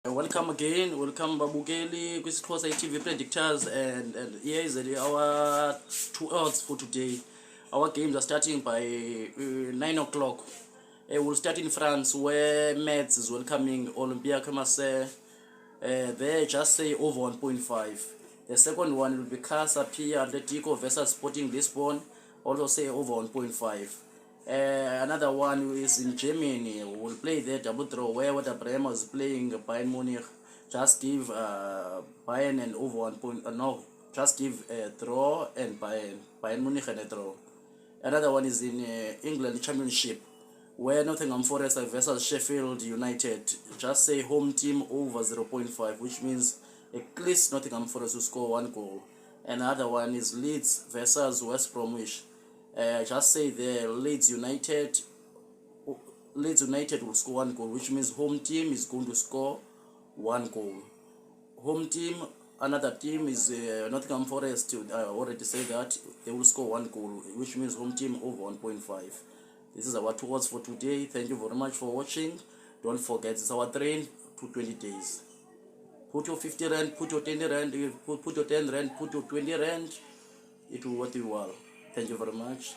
Welcome again, welcome Babukeli, xhosa TV predictors, and here is our 2 hours for today. Our games are starting by 9 o'clock. We'll start in France where Metz is welcoming Olympiacos Marseille. They just say over 1.5. The second one will be Casa Pia Atletico versus Sporting Lisbon, also say over 1.5. Another one is in Germany. We'll play the double draw where Werder Bremen is playing Bayern Munich. Just give Bayern and over 1 point. No, just give a draw and Bayern Munich and a draw. Another one is in England Championship where Nottingham Forest versus Sheffield United. Just say home team over 0.5, which means at least Nottingham Forest will score 1 goal. Another one is Leeds versus West Bromwich. Just say the Leeds United will score 1 goal, which means home team is going to score 1 goal. Home team, another team is Nottingham Forest. I already said that they will score 1 goal, which means home team over 1.5. This is our 2 words for today. Thank you very much for watching. Don't forget, it's our train to 20 days. Put your 50 rand, put your 10 rand, put your 10 rand, put your 20 rand. It will work you well. Thank you very much.